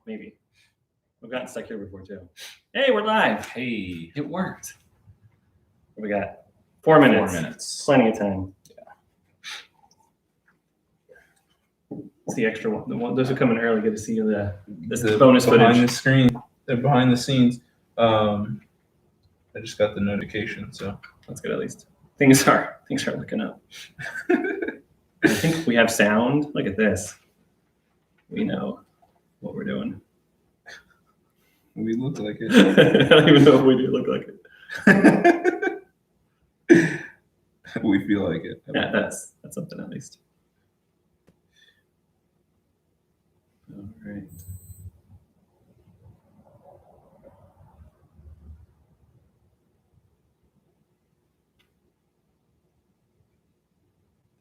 maybe. We've gotten stuck here before too. Hey, we're live. Hey, It worked. What we got 4 minutes. 4 minutes. Plenty of time. It's the extra one. Those who come in early get to see the bonus behind footage. the screen, behind the scenes. I just got the notification, so That's good at least. Things are looking up. I think we have sound. Look at this. We know what we're doing. we look like it. I don't even know if we do look like it. We feel like it. Yeah, that's something at least. All right.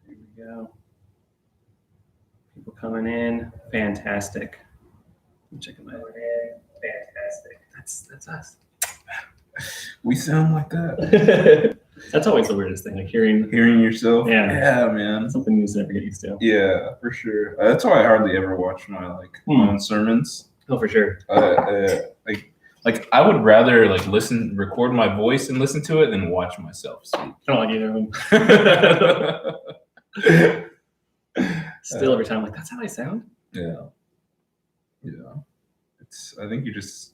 There we go. People coming in. Fantastic. I'm checking my fantastic. That's us. We sound like that. That's always the weirdest thing, like hearing yourself. Yeah. Man. something you just never get used to. Yeah, for sure. That's why I hardly ever watch my my own sermons. Oh, for sure. Like I would rather record my voice and listen to it than watch myself speak. I don't like either of them. Still, every time, I'm like, that's how I sound. Yeah. I think you just.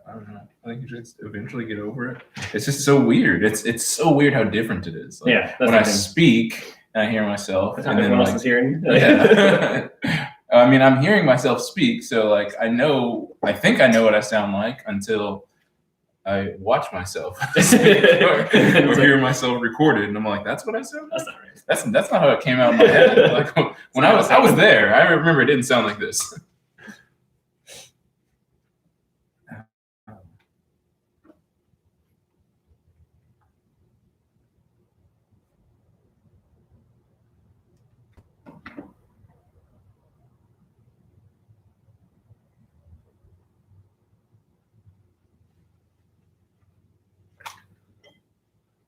I don't know. I think you just eventually get over it. It's just so weird. It's so weird how different it is. Yeah. That's When the I thing. speak and I hear myself, That's how and then everyone else is hearing. yeah. I mean, I'm hearing myself speak, so I think I know what I sound like until I watch myself speak or hear myself recorded, and I'm like, that's what I sound like? That's not right. That's not how it came out in my head. When I was there, I remember it didn't sound like this.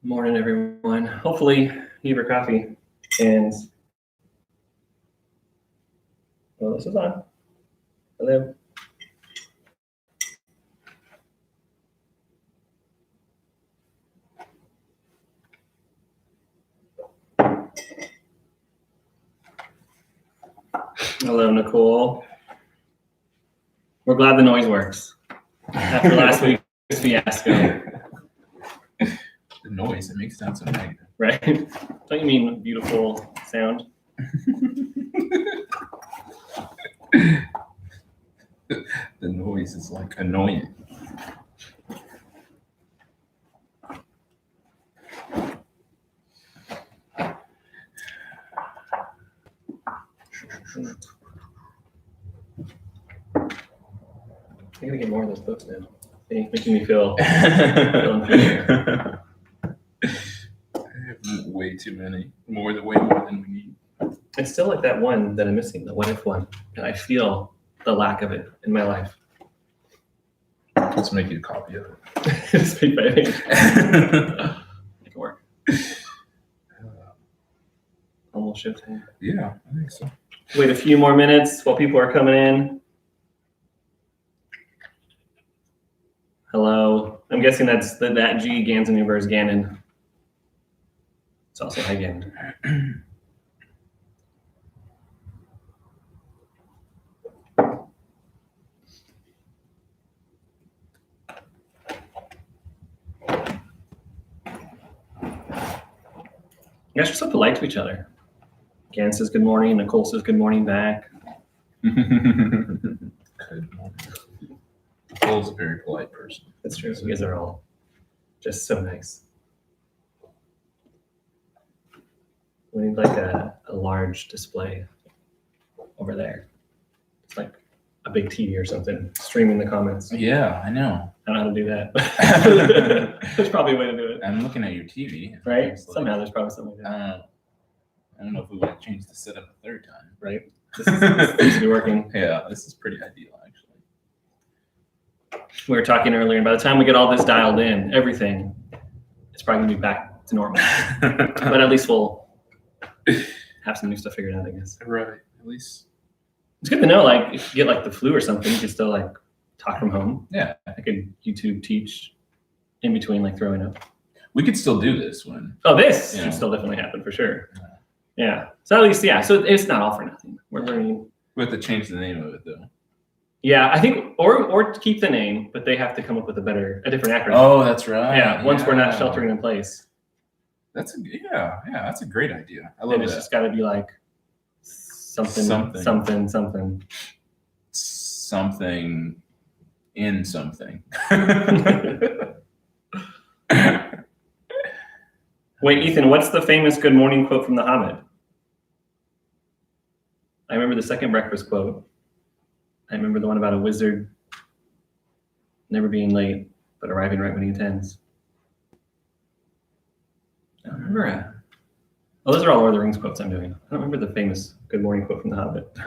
Morning, everyone. Hopefully, you have your coffee. And well, this is on. Hello. Hello, Nicole. We're glad the noise works. After last week's fiasco. The noise, it makes it sound so negative. Right? Don't you mean beautiful sound? The noise is annoying. I gotta get more of those books now. It's making me feel inferior. I have way too many. Way more than we need. It's still like that one that I'm missing, the what if one. And I feel the lack of it in my life. Let's make you a copy of it. Speak by me. Make it work. Almost shift hand. Yeah, I think so. Wait a few more minutes while people are coming in. Hello. I'm guessing that's that G Ganzenhuber is Gannon. It's also high Gannon. You guys are so polite to each other. Gan says good morning. Nicole says good morning back. Good morning. Nicole's a very polite person. That's true. You guys are all just so nice. We need like a large display over there. It's like a big TV or something, streaming the comments. Yeah, I know. I don't know how to do that. There's probably a way to do it. I'm looking at your TV. Right? Somehow there's probably something like that. I don't know if we would have changed the setup a third time. Right? This seems to be working. Yeah, this is pretty ideal, actually. We were talking earlier, and by the time we get all this dialed in, everything, it's probably going to be back to normal. But at least we'll have some new stuff figured out, I guess. Right. At least It's good to know, like, if you get like the flu or something, you can still like talk from home. Yeah. I could YouTube teach in between like throwing up. We could still do this when. Oh, this Yeah. should still definitely happen for sure. Yeah. So at least, yeah. So it's not all for nothing. We're learning. We have to change the name of it though. Yeah, I think, or keep the name, but they have to come up with a different acronym. Oh, that's right. yeah. Once we're not sheltering in place, That's that's a great idea. I then love it's that. just got to be like something Something in something. Wait, Ethan, what's the famous good morning quote from The Hobbit? I remember the second breakfast quote. I remember the one about a wizard never being late, but arriving right when he intends. I don't remember it. Oh, those are all Lord of the Rings quotes I'm doing. I don't remember the famous good morning quote from The Hobbit.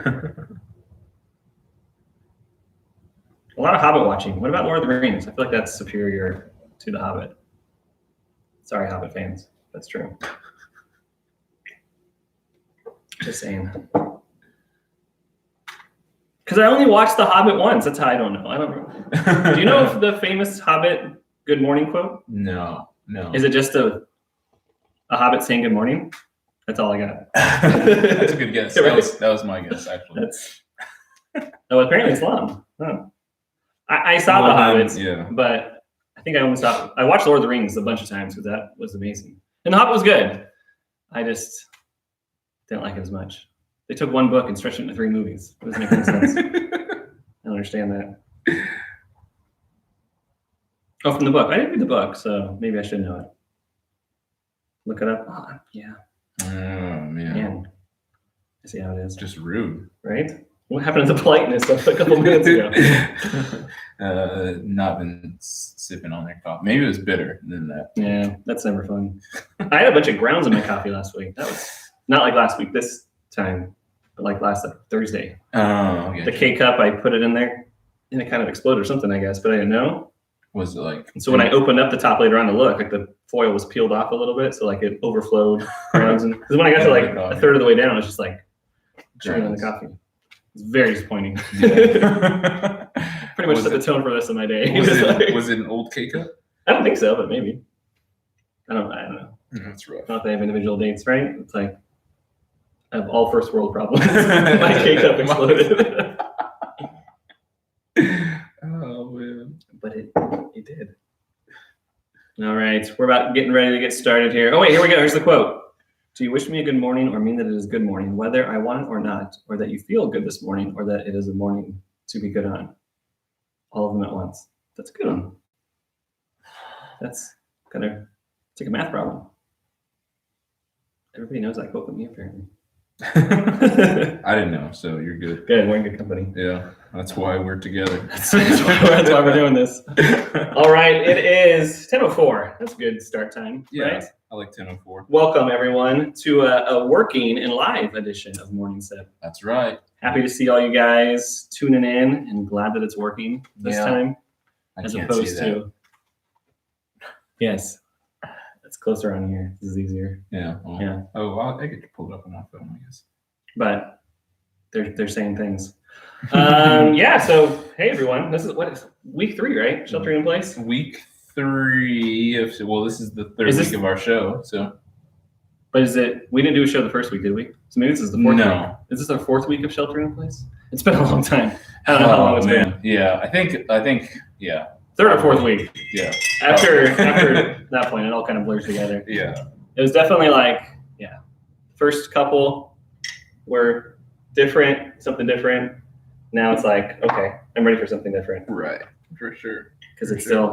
A lot of Hobbit watching. What about Lord of the Rings? I feel like that's superior to The Hobbit. Sorry, Hobbit fans. That's true. Just saying. Because I only watched The Hobbit once. That's how I don't know. I don't know. Do you know if the famous Hobbit good morning quote? No. Is it just a Hobbit saying good morning? That's all I got. That's a good guess. Right? That was my guess, actually. Oh, apparently it's long. Oh. I saw The Hobbits, Yeah. but I think I watched Lord of the Rings a bunch of times because that was amazing. And The Hobbit was good. I just didn't like it as much. They took one book and stretched it into 3 movies. It doesn't make any sense. I don't understand that. Oh, from the book. I didn't read the book, so maybe I should know it. Look it up. Oh, yeah. Oh, man. Man. I see how it is. Just rude. Right? What happened to the politeness of a couple minutes ago? Not been sipping on their coffee. Maybe it was bitter than that. Yeah, that's never fun. I had a bunch of grounds in my coffee last week. That was not like last week, this time, but like last Thursday. Oh, okay. The K cup, I put it in there and it kind of exploded or something, I guess, but I didn't know. Was it like? And so when I opened up the top later on to look, like the foil was peeled off a little bit, so like it overflowed grounds. Because when I got to like a third of the way down, it was just like dripping on the coffee. It's very disappointing. Yeah. Pretty much set the tone for the rest of my day. Was it an old K cup? I don't think so, but maybe. I don't know. That's rough. Not that they have individual dates, right? It's like I have all first world problems. My K cup exploded. Oh man. But it did. All right. We're about getting ready to get started here. Oh wait, here we go. Here's the quote. Do you wish me a good morning or mean that it is good morning, whether I want it or not, or that you feel good this morning, or that it is a morning to be good on? All of them at once. That's a good one. That's it's like a math problem. Everybody knows that quote but me, apparently. I didn't know, so you're good. Good, we're in good company. Yeah, that's why we're together. That's why we're doing this. All right, it is 10:04. That's a good start time, Yeah. right? I like 10:04. Welcome, everyone, to a working and live edition of Morning Sip. That's right. Happy to see all you guys tuning in and glad that it's working this time. I As can't opposed see that. to, yes, it's closer on here. This is easier. Yeah. Well, Yeah. Oh, well, I could pull it up on my phone, I guess. But they're saying things. Yeah, so hey, everyone. This is week 3, right? Sheltering in place? Week 3 of this is the third Is this- week of our show, so But we didn't do a show the first week, did we? So maybe this is the 4th No. week. Is this our 4th week of sheltering in place? It's been a long time. I don't know how long it's been. Yeah, I think yeah. 3rd or 4th week. Yeah. After that point, it all kind of blurs together. Yeah. It was definitely like, first couple were different, something different. Now it's like, okay, I'm ready for something different Right. For sure. because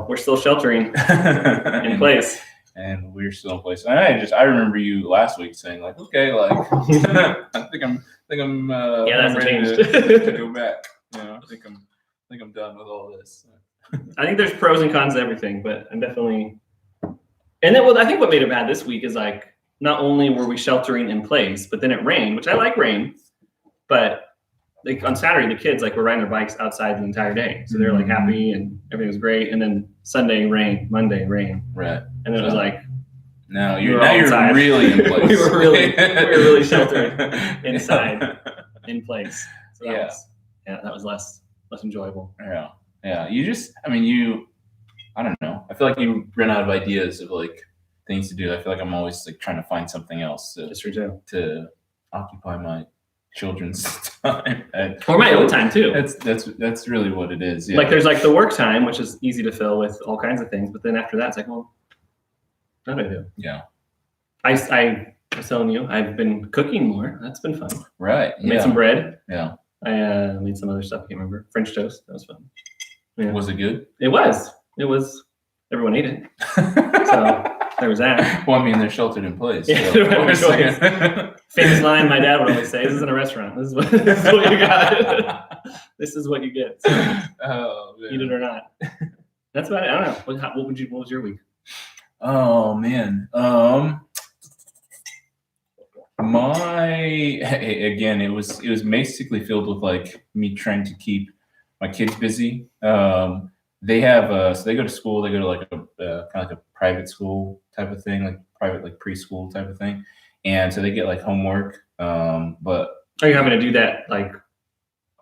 we're still sheltering in place. And we're still in place. And I remember you last week saying like, okay, like I think I'm Yeah, that's ready changed. to go back. You know, I think I'm done with all this. I think there's pros and cons to everything, but I'm definitely. And then, I think what made it bad this week is like not only were we sheltering in place, but then it rained, which I like rain, but like on Saturday the kids were riding their bikes outside the entire day, so they're like happy and everything was great. And then Sunday rain, Monday rain, Right. and then it was like Now We you're were all you're inside. really in place. we were really sheltering inside in place. So that was less enjoyable. Yeah. You just, I don't know. I feel like you run out of ideas of like things to do. I feel like I'm always like trying to find something else to occupy my children's time or my own time too. That's really what it is. Yeah. Like there's like the work time, which is easy to fill with all kinds of things, but then after that, it's like, well, what do I do? Yeah. I was telling you, I've been cooking more. That's been fun. Right. Made some bread. Yeah. I made some other stuff. I can't remember. French toast. That was fun. Yeah. Was it good? It was. Everyone ate it. So there was that. Well, I mean, they're sheltered in place. Yeah, So. Famous line my dad would always say: "This isn't a restaurant. This is what you got. This is what you get. So eat it or not." That's about it. I don't know. What was your week? Oh man. Again, it was basically filled with like me trying to keep my kids busy. They have so they go to school. They go to like a kind of like a private school type of thing, like private like preschool type of thing, and so they get like homework. But are you having to do that like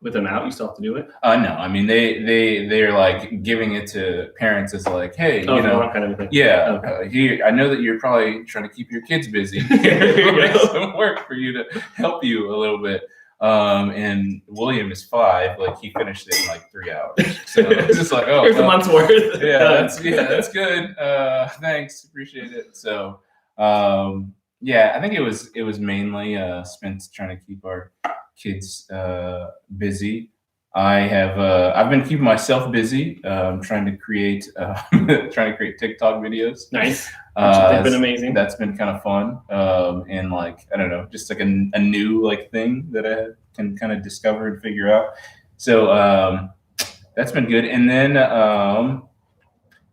with them out? You still have to do it? No, I mean they're like giving it to parents as like, hey, you know, kind of thing. Yeah, okay. Here I know that you're probably trying to keep your kids busy. Here's some work for you to help you a little bit. And William is 5, like he finished it in like 3 hours. So it's just like, here's a month's worth. That's good. Thanks, appreciate it. So I think it was mainly spent trying to keep our kids busy. I've been keeping myself busy. Trying to create TikTok videos. Nice. They've been amazing. That's been kind of fun. And like, I don't know, just like a new like thing that I can kind of discover and figure out. So that's been good. And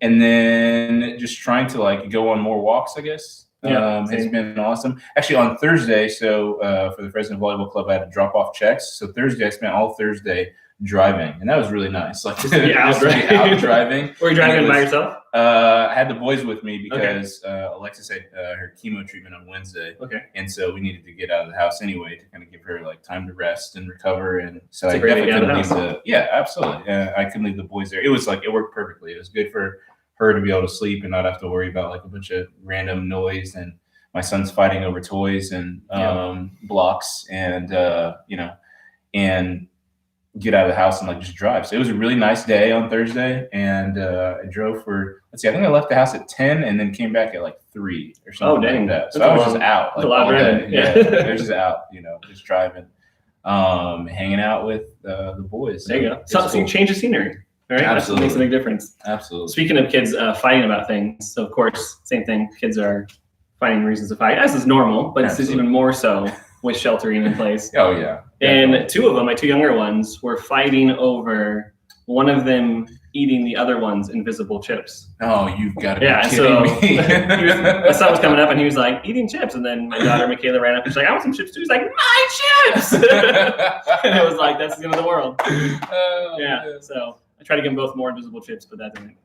then just trying to like go on more walks, I guess. It's been awesome. Actually, on Thursday, so for the Fresno Volleyball Club, I had to drop off checks. So Thursday, I spent all Thursday driving, and that was really nice. Like just to be out driving. Were you driving by yourself? I had the boys with me because Alexis had her chemo treatment on Wednesday. Okay. And so we needed to get out of the house anyway to kind of give her like time to rest and recover. And so I definitely couldn't leave absolutely. I couldn't leave the boys there. It was like, it worked perfectly. It was good for her to be able to sleep and not have to worry about like a bunch of random noise, and my son's fighting over toys and blocks and and get out of the house and like just drive. So it was a really nice day on Thursday, and I drove for I think I left the house at 10 and then came back at like 3 or something like that. So I was just out like all day. Yeah, I was just out, just driving, hanging out with the boys. There you go. So you change the scenery. Right? Absolutely. That makes a big difference. Absolutely. Speaking of kids fighting about things, so of course, same thing. Kids are finding reasons to fight, as is normal, but this is even more so with sheltering in place. Oh, yeah. And 2 of them, my 2 younger ones, were fighting over one of them eating the other one's invisible chips. Oh, you've got to be kidding me. My son was coming up and he was like, eating chips. And then my daughter, Michaela, ran up and she's like, I want some chips too. He's like, my chips! And it was like, that's the end of the world. So I tried to give them both more invisible chips, but that didn't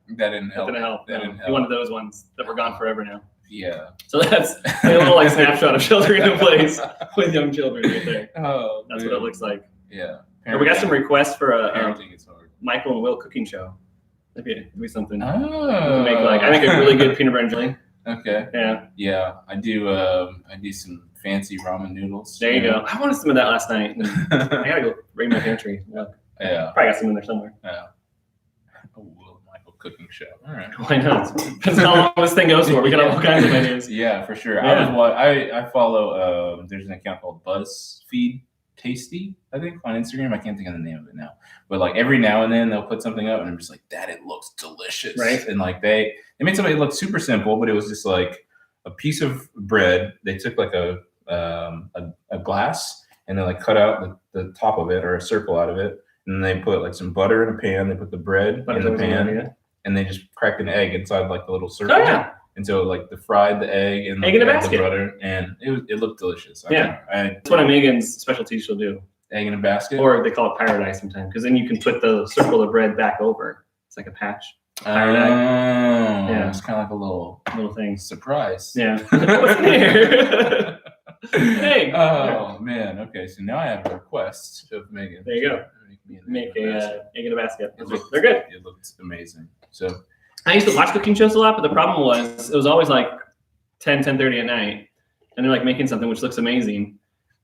help. He wanted those ones that were gone forever now. Yeah. So that's a little like snapshot of sheltering in place with young children right there. Oh, that's what it looks like. Yeah. And we got some requests for parenting is hard. Michael and Will cooking show. Maybe something. Oh. I make a really good peanut butter and jelly. Okay. Yeah. Yeah. I do some fancy ramen noodles. There you go. I wanted some of that last night. I gotta go raid my pantry. Yeah. Probably got some in there somewhere. Yeah. Cooking show. All right. Why not? Depends how long this thing goes for. We got all kinds of ideas. Yeah, for sure. Yeah. I follow. There's an account called BuzzFeed Tasty, I think, on Instagram. I can't think of the name of it now, but like every now and then they'll put something up, and I'm just like, "That it looks delicious." Right. And like they made something that looked super simple, but it was just like a piece of bread. They took like a glass and they like cut out the top of it or a circle out of it, and they put like some butter in a pan. They put the bread in the pan. And they just cracked an egg inside like the little circle. Oh, yeah. And so like they fried the egg and egg in a the basket. butter, and it looked delicious. That's one of Megan's specialties she'll do. Egg in a basket? Or they call it paradise sometimes, because then you can put the circle of bread back over. It's like a patch. Yeah. It's kind of like a little thing. Surprise. Yeah. What's in here? Hey. Oh man. Okay. So now I have a request of Megan. There you go. Make a egg in a basket. They're good. It looked amazing. So I used to watch cooking shows a lot, but the problem was it was always like 10:30 at night, and they're like making something which looks amazing,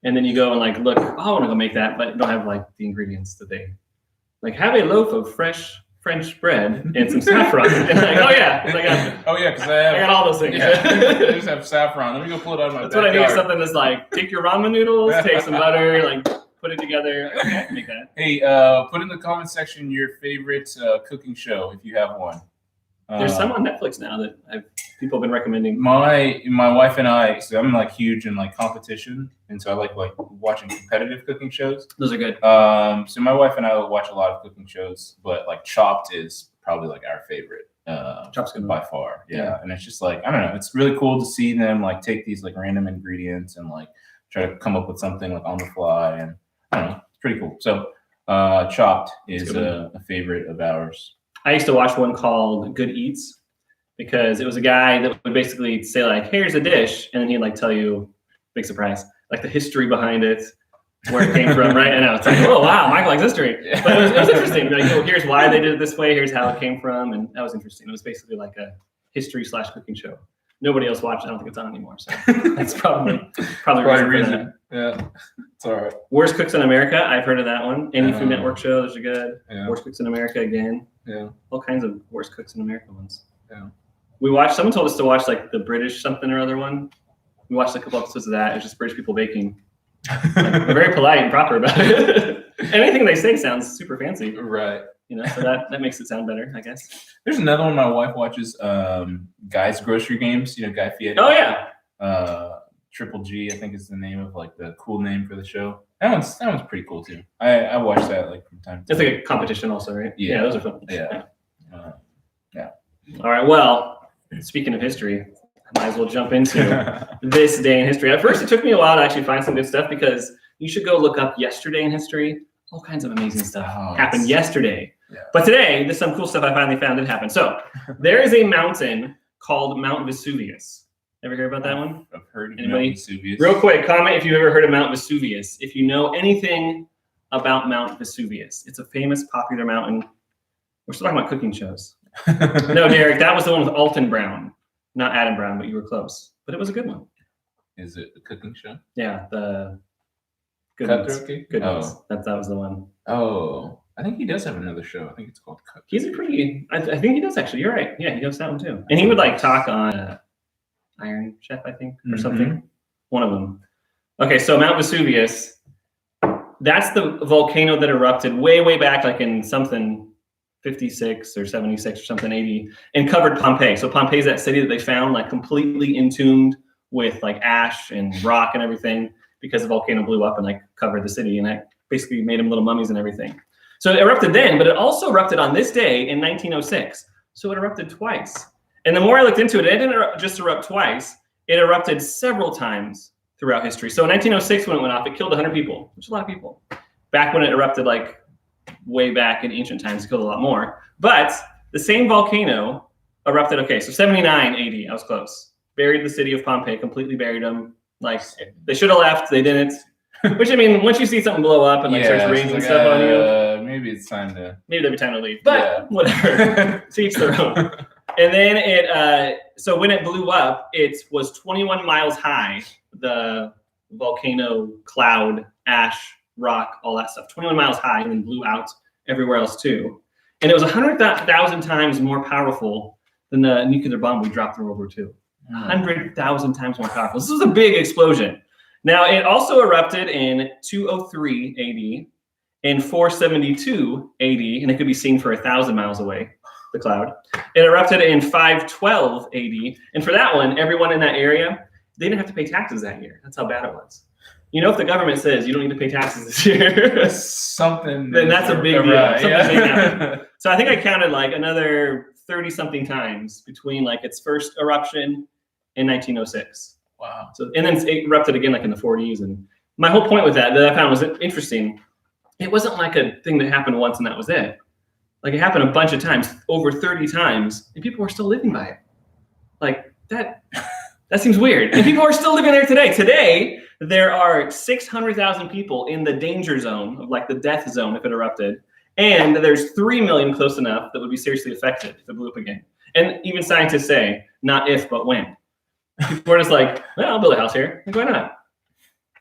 and then you go and like look, oh, I want to go make that, but you don't have like the ingredients that they like. Have a loaf of fresh French bread and some saffron. And like, oh yeah, because I got all those things. Yeah, I just have saffron. Let me go pull it out of my That's backyard. what I need. Something that's like take your ramen noodles, take some butter, like put it together. Okay, I can make that. Hey, put in the comment section your favorite cooking show if you have one. There's some on Netflix now that people have been recommending. My wife and I, so I'm like huge in like competition, and so I like watching competitive cooking shows. Those are good. So my wife and I watch a lot of cooking shows, but like Chopped is probably like our favorite. Chopped's good by far. Yeah. And it's just like, I don't know, it's really cool to see them like take these like random ingredients and like try to come up with something like on the fly, and I don't know, it's pretty cool. So Chopped is a favorite of ours. I used to watch one called Good Eats because it was a guy that would basically say like, here's a dish, and then he'd like tell you, big surprise, like the history behind it, where it came from, right? I know, it's like, oh wow, Michael likes history. But it was interesting. Like, oh, here's why they did it this way, here's how it came from, and that was interesting. It was basically like a history/cooking show. Nobody else watched it. I don't think it's on anymore. So that's probably reason. Yeah, it's all right. Worst Cooks in America. I've heard of that one. Any Food Network show. Those are good. Yeah. Worst Cooks in America again. Yeah. All kinds of Worst Cooks in America ones. Yeah. We watched. Someone told us to watch like the British something or other one. We watched a couple episodes of that. It was just British people baking. They're very polite and proper about it. Anything they say sounds super fancy. Right. You know, so that makes it sound better, I guess. There's another one my wife watches, Guy's Grocery Games, you know, Guy Fieri. Oh yeah. Triple G, I think is the name of like the cool name for the show. That one's pretty cool too. I watch that like from time to time. It's like a competition also, right? Yeah, those are fun. Yeah. All right. Well, speaking of history, I might as well jump into this day in history. At first, it took me a while to actually find some good stuff because you should go look up yesterday in history. All kinds of amazing stuff happened yesterday. Yeah. But today, there's some cool stuff I finally found that happened. So there is a mountain called Mount Vesuvius. Ever heard about that one? I've heard of Anybody? Mount Vesuvius. Real quick, comment if you've ever heard of Mount Vesuvius. If you know anything about Mount Vesuvius. It's a famous, popular mountain. We're still talking about cooking shows. No, Derek, that was the one with Alton Brown. Not Adam Brown, but you were close. But it was a good one. Is it a cooking show? Yeah, the Good Cutthroat Cake? Good Ones. That was the one. Oh, I think he does have another show. I think it's called Cutthroat. He's a pretty. I think he does actually. You're right. Yeah, he does that one too. And he would like talk on Iron Chef, I think, or something. One of them. Okay, so Mount Vesuvius. That's the volcano that erupted way back, like in something 56 or 76 or something 80, and covered Pompeii. So Pompeii is that city that they found like completely entombed with like ash and rock and everything, because the volcano blew up and like covered the city, and that basically made them little mummies and everything. So it erupted then, but it also erupted on this day in 1906. So it erupted twice. And the more I looked into it, it didn't just erupt twice. It erupted several times throughout history. So in 1906, when it went off, it killed 100 people, which is a lot of people. Back when it erupted, like way back in ancient times, it killed a lot more. But the same volcano erupted, okay, so 79 AD, I was close. Buried the city of Pompeii, completely buried them. Like, they should have left, they didn't. Which, I mean, once you see something blow up and like starts raining like, stuff on you, maybe it's time to. Maybe there'll be time to leave. But whatever, to each their own. And then it, so when it blew up, it was 21 miles high. The volcano, cloud, ash, rock, all that stuff, 21 miles high, and then blew out everywhere else too. And it was 100,000 times more powerful than the nuclear bomb we dropped in World War II. 100,000 times more powerful. This was a big explosion. Now, it also erupted in 203 AD, in 472 AD, and it could be seen for 1,000 miles away, the cloud. It erupted in 512 AD, and for that one, everyone in that area, they didn't have to pay taxes that year. That's how bad it was. You know, if the government says you don't need to pay taxes this year, something, then that's a big deal. Right, yeah. So I think I counted like another 30-something times between like its first eruption in 1906. Wow. So, and then it erupted again like in the 40s. And my whole point with that I found was interesting. It wasn't like a thing that happened once and that was it. Like it happened a bunch of times, over 30 times, and people were still living by it. Like that's That seems weird. And people are still living there today. Today, there are 600,000 people in the danger zone, of like the death zone if it erupted. And there's 3 million close enough that would be seriously affected if it blew up again. And even scientists say, not if, but when. People are just like, well, I'll build a house here. Like, why not?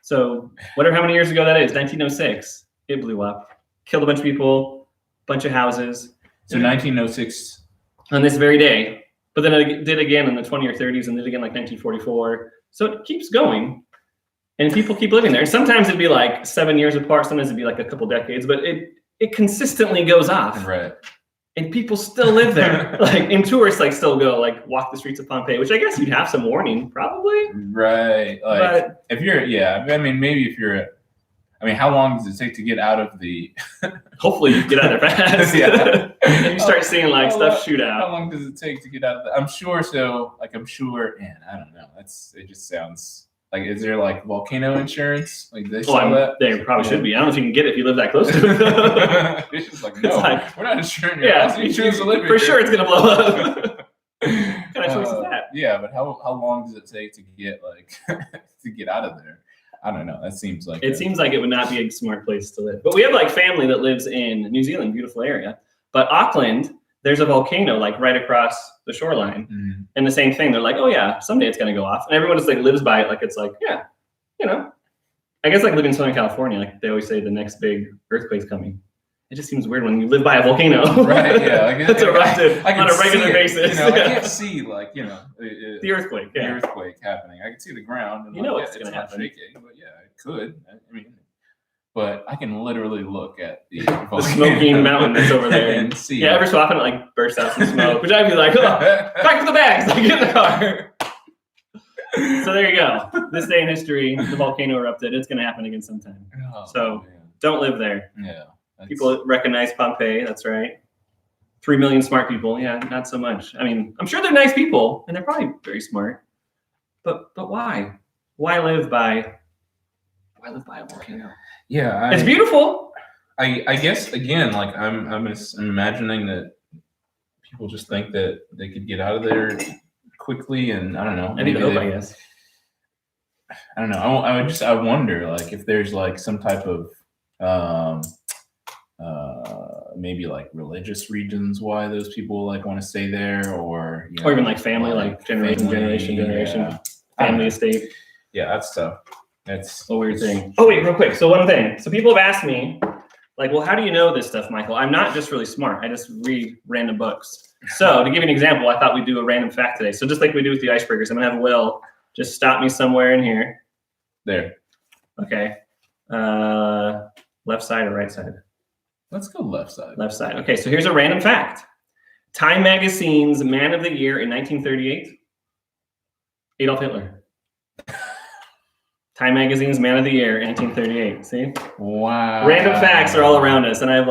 So whatever how many years ago that is, 1906, it blew up. Killed a bunch of people, bunch of houses. So 1906. On this very day. But then it did again in the 20s or 30s and did again like 1944. So it keeps going. And people keep living there. And sometimes it'd be like 7 years apart. Sometimes it'd be like a couple decades. But it consistently goes off. Right. And people still live there. And tourists still go walk the streets of Pompeii, which I guess you'd have some warning, probably. Right. But if you're, maybe if you're how long does it take to get out of the? Hopefully you get out of there fast. Yeah. And you start seeing stuff shoot out. How long does it take to get out of the? I'm sure. So I'm sure, and I don't know. It just sounds like. Is there volcano insurance? They sell that? There probably should be. I don't know if you can get it if you live that close to it. It's just no, we're not insuring your house. You choose to live for here. sure it's gonna blow up. What kind of choice is that? Yeah, but how long does it take to get to get out of there? I don't know. That seems like it seems like it would not be a smart place to live. But we have family that lives in New Zealand, beautiful area. But Auckland, there's a volcano right across the shoreline, and the same thing. They're like, oh yeah, someday it's gonna go off, and everyone just lives by it. Yeah, I guess living in Southern California, they always say the next big earthquake's coming. It just seems weird when you live by a volcano. Right, yeah. That's erupted on a regular basis. I can't see, the earthquake. The earthquake happening. I can see the ground. And it's going to happen. Shaking, but yeah, it could. But I can literally look at the smoking mountain that's over there and see. Yeah, every so often it bursts out some smoke, which I'd be like, oh, back to the bags. Get in the car. So there you go. This day in history, the volcano erupted. It's going to happen again sometime. Don't live there. Yeah. People recognize Pompeii. That's right. 3 million smart people. Yeah, not so much. I'm sure they're nice people, and they're probably very smart. But why? Why live by a volcano? Yeah, it's beautiful. I guess again, I'm imagining that people just think that they could get out of there quickly, and I don't know. I hope, I guess. I don't know. I wonder if there's some type of maybe religious reasons why those people want to stay there, or even family, generation, family estate. Yeah, that's tough. That's a weird thing. Oh wait, real quick. So one thing. So people have asked me, well, how do you know this stuff, Michael? I'm not just really smart. I just read random books. So to give you an example, I thought we'd do a random fact today. So just like we do with the icebreakers, I'm gonna have Will just stop me somewhere in here. There. Okay. Left side or right side? Let's go left side. Left side. Okay, so here's a random fact. Time Magazine's Man of the Year in 1938, Adolf Hitler. Time Magazine's Man of the Year in 1938. See? Wow. Random facts are all around us, and I have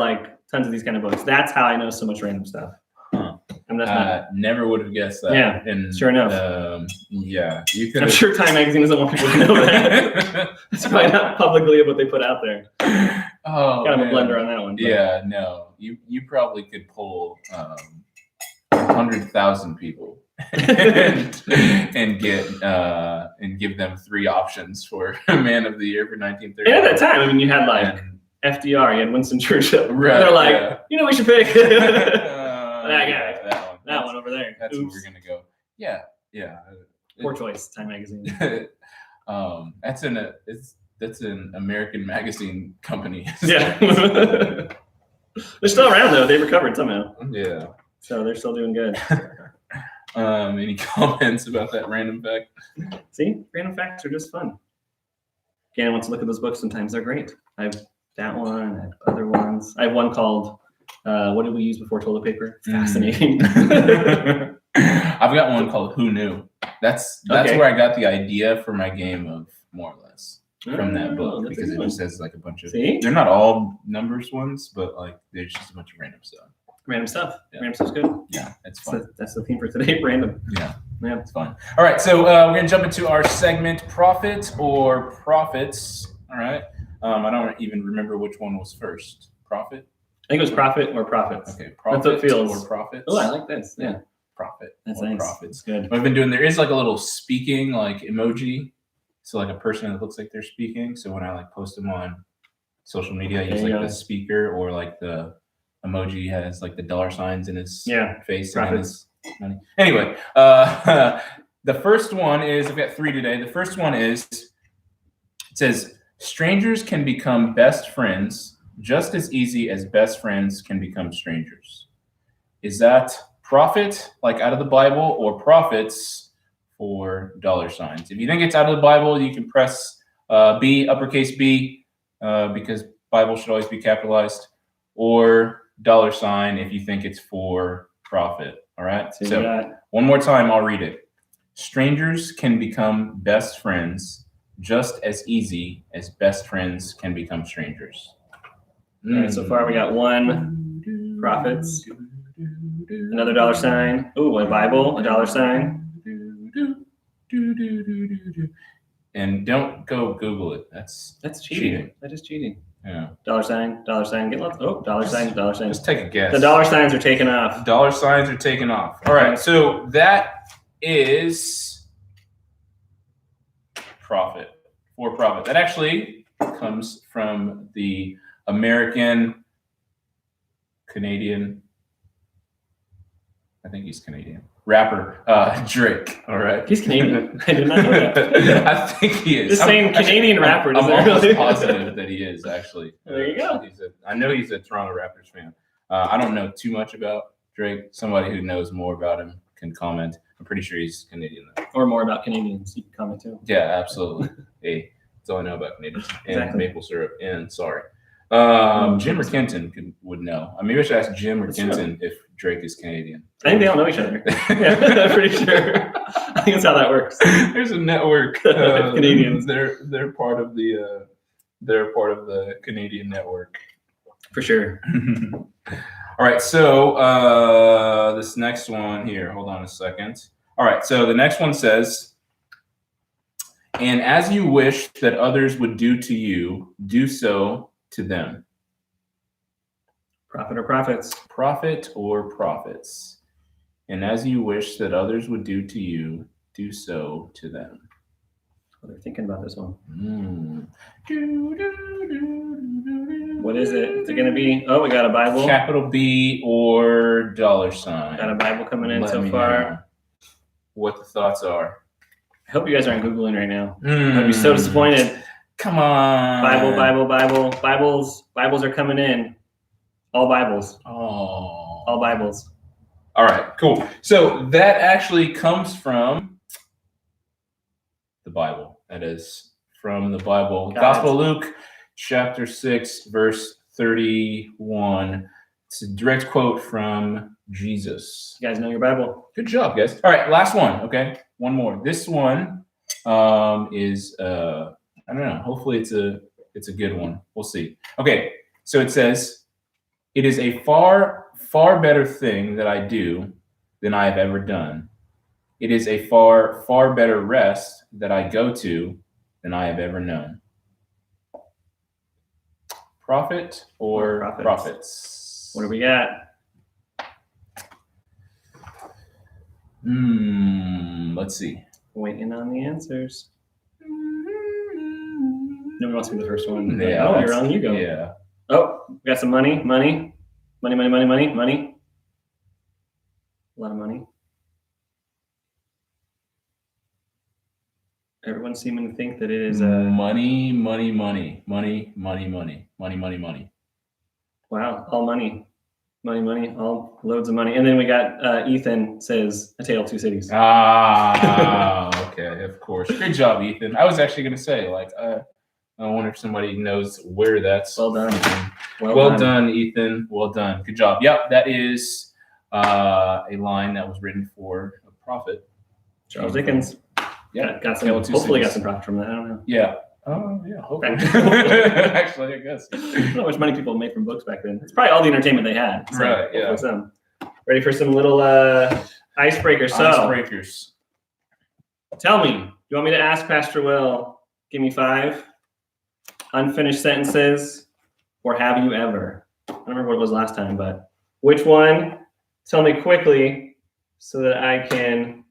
tons of these kind of books. That's how I know so much random stuff. Huh. And that's not. Never would have guessed that. Yeah, sure enough. Yeah, you could. I'm sure Time Magazine doesn't want people to know that. It's probably not publicly what they put out there. Oh, kind of a blender on that one. But. Yeah, no, you probably could pull 100,000 people and give them 3 options for Man of the Year for 1930. And at that time, you had FDR, you had Winston Churchill. Right, they're we should pick that guy. That one over there. That's where we're gonna go. Yeah. Poor choice, Time Magazine. That's an American magazine company. Yeah. They're still around though. They recovered somehow. Yeah. So they're still doing good. Any comments about that random fact? See, random facts are just fun. Gannon wants to look at those books. Sometimes they're great. I have that one. I have other ones. I have one called "What Did We Use Before Toilet Paper?" Fascinating. I've got one called "Who Knew?" That's okay. Where I got the idea for my game of more or less from that book, because it just has a bunch of. See? They're not all numbers ones, but there's just a bunch of random stuff. Random stuff. Yeah. Random stuff's good. Yeah, it's fun. That's the theme for today. Random. Yeah, it's fun. All right, so we're gonna jump into our segment, Profit or Profits. All right. I don't even remember which one was first. Profit. I think it was Profit or Profits. Okay, Profit That's what it feels. or Profits. Oh, I like this. Yeah. profit. That's More nice. profits. That's good. What I've been doing, there is like a little speaking like emoji. So like a person that looks like they're speaking. So when I like post them on social media, I use There you like go. the speaker, or like the emoji has like the dollar signs in his face and in Profits. his money. Anyway, the first one is, I've got 3 today. The first one is, it says, strangers can become best friends just as easy as best friends can become strangers. Is that profit, like out of the Bible, or profits for dollar signs? If you think it's out of the Bible, you can press B, uppercase B, because Bible should always be capitalized, or dollar sign if you think it's for profit. All right. So, So one more time, I'll read it. Strangers can become best friends just as easy as best friends can become strangers. all right, so far we got 1 profits, another dollar sign. Ooh, a Bible, a dollar sign. And don't go Google it. That's cheating. That is cheating. Yeah. Dollar sign, get lots. Oh, dollar sign, dollar sign. Just take a guess. The dollar signs are taken off. Dollar signs are taken off. All right, so that is profit, for profit. That actually comes from the American Canadian, I think he's Canadian, rapper Drake. All right, He's Canadian. I did not know that. I think he is. Just saying Canadian rapper. I'm doesn't almost really- positive that he is actually. There you go. I know he's a Toronto Raptors fan. I don't know too much about Drake. Somebody who knows more about him can comment. I'm pretty sure he's Canadian though. Or more about Canadians. You can comment too. Yeah, absolutely. Hey, that's all I know about Canadians. And Exactly. maple syrup. And sorry. Jim or Kenton would know. Maybe I should ask Jim or That's Kenton if Drake is Canadian. I think they all know each other. Yeah, I'm pretty sure. I think that's how that works. There's a network. Canadians. They're part of the Canadian network. For sure. All right, so this next one here, hold on a second. All right, so the next one says, and as you wish that others would do to you, do so to them. Profit or profits? Profit or profits. And as you wish that others would do to you, do so to them. Oh, they're thinking about this one. Mm. What is it? Is it going to be? Oh, we got a Bible. Capital B or dollar sign. Got a Bible coming in Let so me far. know what the thoughts are. I hope you guys aren't Googling right now. I'd be so disappointed. Come on. Bibles are coming in. All Bibles. Oh. All Bibles. All right, cool. So that actually comes from the Bible. That is from the Bible. Got Gospel it. of Luke, chapter 6, verse 31. It's a direct quote from Jesus. You guys know your Bible. Good job, guys. All right, last one. Okay, one more. This one is I don't know. Hopefully, it's a good one. We'll see. Okay, so it says, "It is a far better thing that I do than I have ever done. It is a far better rest that I go to than I have ever known." Profit or Profits. profits? What do we got? Let's see. Waiting on the answers. Nobody wants to be the first one. Yeah, Oh, you're wrong. You go. Yeah. Oh, we got some money. A lot of money. Everyone's seeming to think that it is money. wow, all money. Money, all loads of money. And then we got Ethan says A Tale of Two Cities. Ah, okay, of course. Good job, Ethan. I was actually going to say, like, I wonder if somebody knows where that's Well done. from. Well done, Ethan. Well done. Good job. Yep, that is a line that was written for a prophet. Charles Dickens. Yeah, Got some. Tale of Two Hopefully, got Cities. some profit from that. I don't know. Yeah. Oh, yeah, hopefully. Actually, I guess. I don't know how much money people made from books back then. It's probably all the entertainment they had. So Right, yeah. hopefully some. Ready for some little icebreakers? So, Icebreakers. tell me, you want me to ask Pastor Will, give me 5 unfinished sentences, or have you ever? I don't remember what it was last time, but which one? Tell me quickly so that I can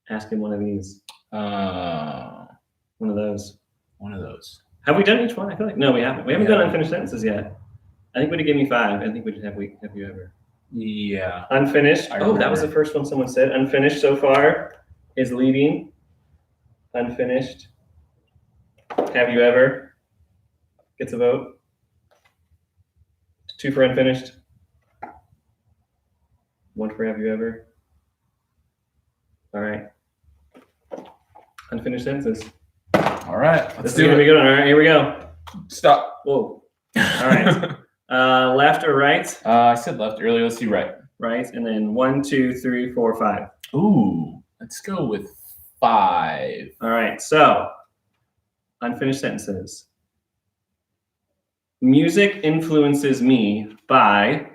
ask him one of these. One of those. One of those. Have we done each one? I feel like no, we haven't. We haven't done Yeah. unfinished sentences yet. I think would give me 5. I think we did have you ever. Yeah. Unfinished. I Oh, that was the remember. first one someone said. Unfinished so far is leading. Unfinished. Have you ever? Gets a vote. 2 for unfinished. 1 for have you ever. All right. Unfinished sentences. All right. This Let's is do gonna be it. good. All right, here we go. Stop. Whoa. All right. Left or right? I said left earlier. Let's do right. Right, and then 1, 2, 3, 4, 5. Ooh. Let's go with 5. All right. So, unfinished sentences. Music influences me by.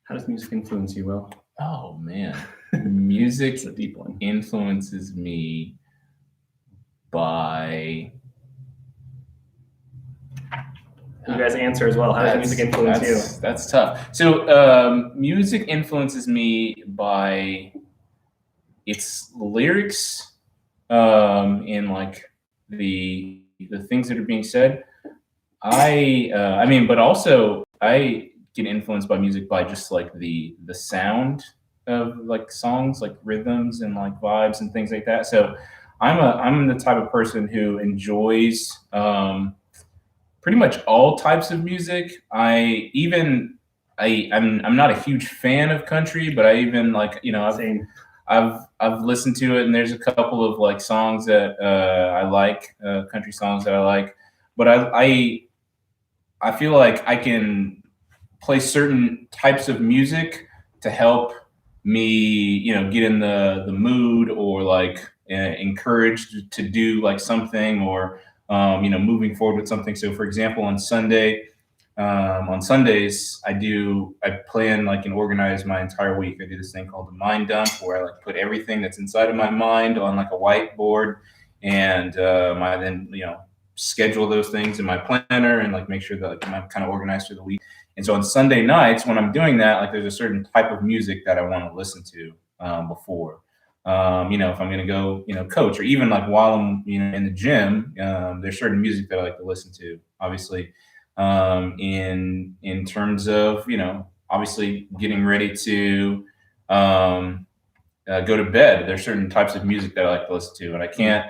How does music influence you, Will? Oh man. Music It's a deep one. influences me by. You guys answer as well. How does music influence you? That's tough. So music influences me by its lyrics, and like the things that are being said. I mean, but also I get influenced by music by just like the sound of like songs, like rhythms and like vibes and things like that. So I'm the type of person who enjoys pretty much all types of music. I'm not a huge fan of country, but I even like, you know, Same. I've listened to it, and there's a couple of like songs that I like, country songs that I like. But I feel like I can play certain types of music to help me, you know, get in the mood or like encouraged to do like something or you know, moving forward with something. So, for example, on Sundays, I plan like and organize my entire week. I do this thing called the mind dump, where I like put everything that's inside of my mind on like a whiteboard, and I then, you know, schedule those things in my planner and like make sure that like, I'm kind of organized through the week. And so on Sunday nights when I'm doing that, like there's a certain type of music that I want to listen to before. You know, if I'm going to go, you know, coach, or even like while I'm, you know, in the gym, there's certain music that I like to listen to. Obviously, in terms of, you know, obviously getting ready to go to bed, there's certain types of music that I like to listen to, and I can't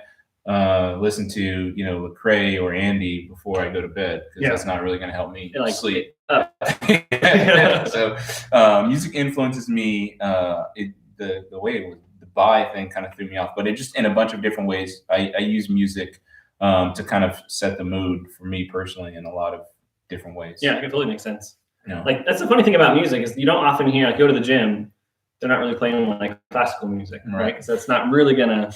listen to, you know, Lecrae or Andy before I go to bed, because that's not really going to help me sleep. So music influences me. The way it was, the by thing kind of threw me off, but it just in a bunch of different ways. I use music to kind of set the mood for me personally in a lot of different ways. Yeah, it totally makes sense. You know? Like that's the funny thing about music is you don't often hear like go to the gym, they're not really playing like classical music, right? Because that's not really gonna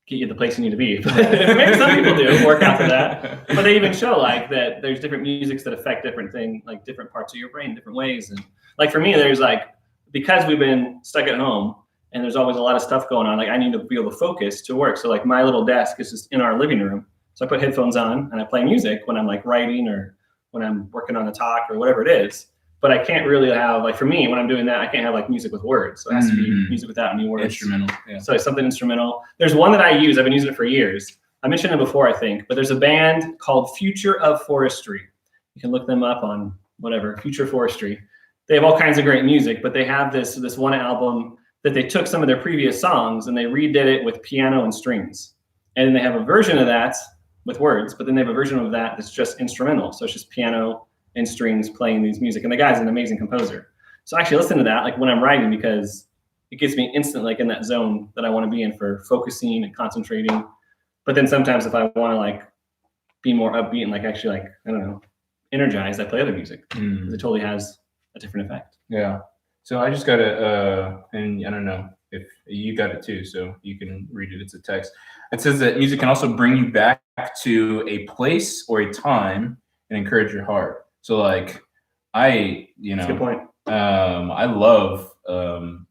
get you the place you need to be. Maybe some people do work out for that, but they even show like that there's different musics that affect different things, like different parts of your brain, different ways. And like for me, there's like, because we've been stuck at home and there's always a lot of stuff going on, like I need to be able to focus to work. So like my little desk is just in our living room. So I put headphones on and I play music when I'm like writing or when I'm working on a talk or whatever it is. But I can't really have, like for me, when I'm doing that, I can't have like music with words. So it has to be music without any words. Instrumental. Yeah. So it's something instrumental. There's one that I use. I've been using it for years. I mentioned it before, I think, but there's a band called Future of Forestry. You can look them up on whatever, Future Forestry. They have all kinds of great music, but they have this one album that they took some of their previous songs and they redid it with piano and strings. And then they have a version of that with words, but then they have a version of that that's just instrumental. So it's just piano and strings playing these music. And the guy's an amazing composer. So I actually listen to that like when I'm writing, because it gets me instantly like in that zone that I want to be in for focusing and concentrating. But then sometimes if I want to like be more upbeat and like actually like, I don't know, energized, I play other music because it totally has a different effect. Yeah. So I just got it, and I don't know if you got it too, so you can read it. It's a text. It says that music can also bring you back to a place or a time and encourage your heart. So like I, you know, That's a good point. I love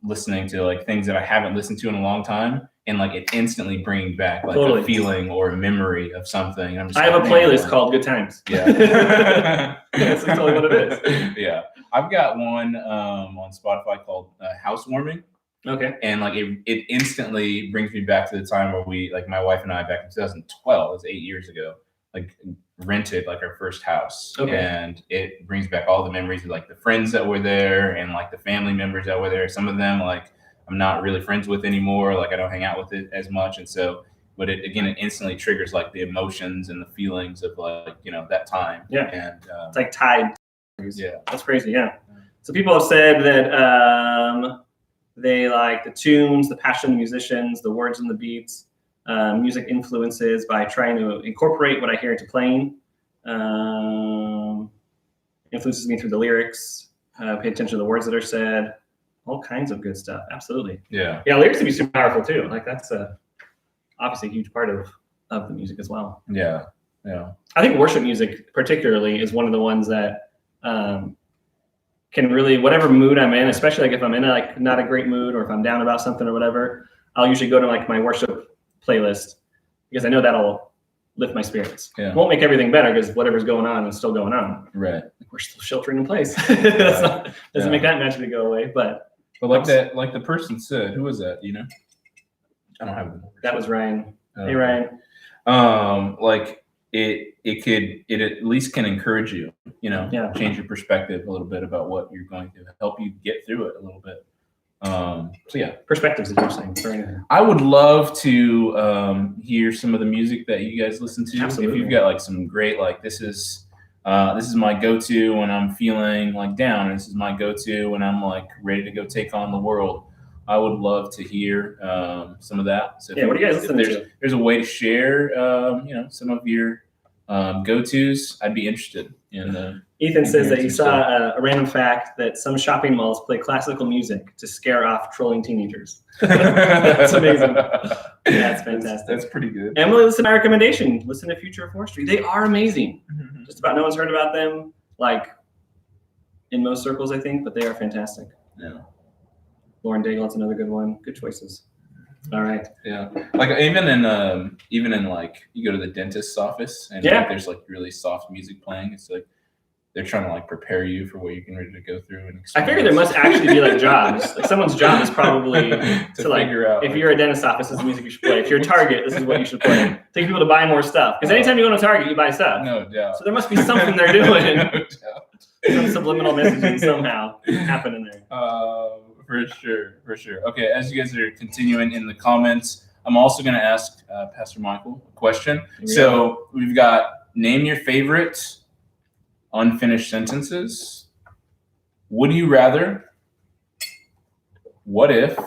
listening to like things that I haven't listened to in a long time, and like it instantly bringing back like Totally. a feeling or a memory of something. And I'm just I have a like, man, playlist like- called Good Times. Yeah. That's totally what it is. Yeah. I've got one on Spotify called Housewarming. Okay. And like it instantly brings me back to the time where we, like my wife and I, back in 2012, it was 8 years ago, like rented like our first house. Okay. And it brings back all the memories of like the friends that were there and like the family members that were there. Some of them like I'm not really friends with anymore. Like I don't hang out with it as much. And so, but it instantly triggers like the emotions and the feelings of like, you know, that time. Yeah. And It's like tied. yeah. That's crazy. Yeah. So people have said that they like the tunes, the passion of the musicians, the words and the beats, music influences by trying to incorporate what I hear into playing. Influences me through the lyrics. Pay attention to the words that are said. All kinds of good stuff. Absolutely. Yeah. Yeah, lyrics can be super powerful too. Like that's obviously a huge part of the music as well. Yeah. Yeah. I think worship music particularly is one of the ones that can really, whatever mood I'm in, especially like if I'm in a, like not a great mood or if I'm down about something or whatever, I'll usually go to like my worship playlist because I know that'll lift my spirits. Yeah. It won't make everything better because whatever's going on is still going on. Right. Like we're still sheltering in place. Doesn't Yeah. make that magically go away, but like that, like the person said, who was that? You know, I don't have the number. that was Ryan. Hey Ryan. Like it at least can encourage you, you know, Yeah. change your perspective a little bit about what you're going through, help you get through it a little bit. So yeah, Perspectives is interesting. For anything. I would love to hear some of the music that you guys listen to. Absolutely. If you've got like some great, like this is my go-to when I'm feeling like down. And this is my go-to when I'm like ready to go take on the world. I would love to hear some of that. So Yeah, what do you guys listen if to? there's a way to share, you know, some of your go-tos, I'd be interested in. Ethan says that he Some saw a random fact that some shopping malls play classical music to scare off trolling teenagers. That's amazing. That's fantastic. That's pretty good. Emily, listen to my recommendation. Listen to Future of Forestry. They are amazing. Just about no one's heard about them, like in most circles, I think, but they are fantastic. Yeah. Lauren Daigle, that's another good one. Good choices. All right. Yeah, like even in like you go to the dentist's office and Yeah. like, there's like really soft music playing. It's like they're trying to like prepare you for what you're getting ready to go through. And I figure there must actually be like jobs. Like someone's job is probably to like, figure out if you're a dentist office, this is the music you should play. If you're a Target, this is what you should play. Take people to buy more stuff. Because anytime you go to Target, you buy stuff. no doubt. So there must be something they're doing. No doubt. Some subliminal messaging somehow happening there. For sure. Okay, as you guys are continuing in the comments, I'm also going to ask Pastor Michael a question. Yeah. So we've got name your favorite unfinished sentences. Would you rather? What if?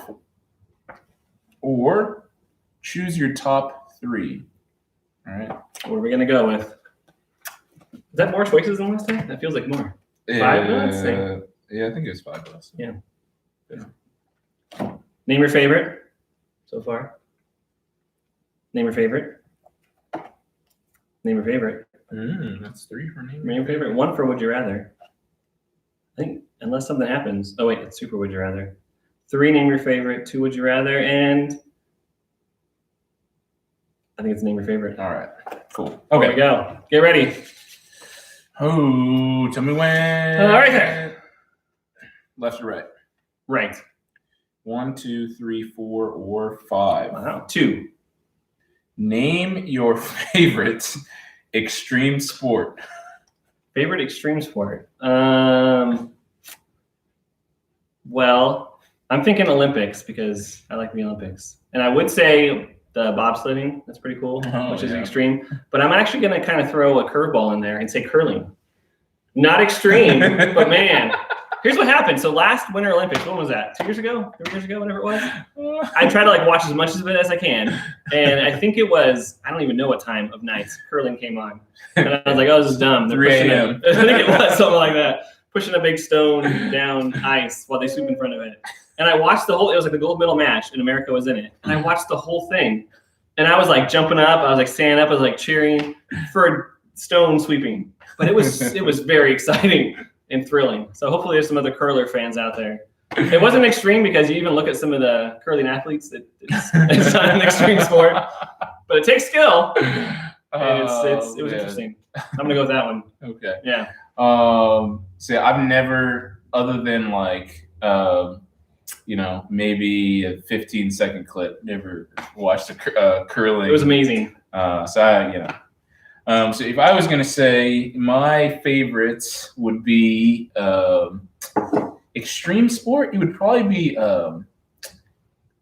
Or choose your top 3. All right. What are we going to go with? Is that more choices than last time? That feels like more. 5 minutes? Yeah, I think it was 5 last time. Name your favorite so far. Name your favorite. Name your favorite. That's 3 for name. Name your favorite. 1 for Would You Rather. I think unless something happens. Oh wait, it's Super Would You Rather. 3 name your favorite. 2 Would You Rather, and I think it's name your favorite. All right. Cool. There we Okay. go. Get ready. Oh, tell me when. Right there. Left or right? Right. 1, 2, 3, 4, or 5. Wow. 2. Name your favorite extreme sport. Favorite extreme sport. Well, I'm thinking Olympics because I like the Olympics, and I would say the bobsledding. That's pretty cool, Oh, which is yeah. extreme. But I'm actually going to kind of throw a curveball in there and say curling. Not extreme, but man, here's what happened. So last Winter Olympics, when was that? 2 years ago? 3 years ago? Whatever it was. I try to like watch as much of it as I can, and I think it was, I don't even know what time of nights curling came on, and I was like, oh, this is dumb. They're 3 pushing a.m. I think it was something like that, pushing a big stone down ice while they swoop in front of it. And I watched the whole, it was like the gold medal match, and America was in it, and I watched the whole thing, and I was like jumping up, I was like standing up, I was like cheering for stone sweeping, but it was very exciting and thrilling. So hopefully there's some other curler fans out there It wasn't extreme because you even look at some of the curling athletes. It's not an extreme sport, but it takes skill. And it was interesting. I'm gonna go with that one. Okay. Yeah. So I've never, other than like, maybe a 15-second clip, never watched a curling. It was amazing. So if I was gonna say my favorites would be extreme sport, it would probably be I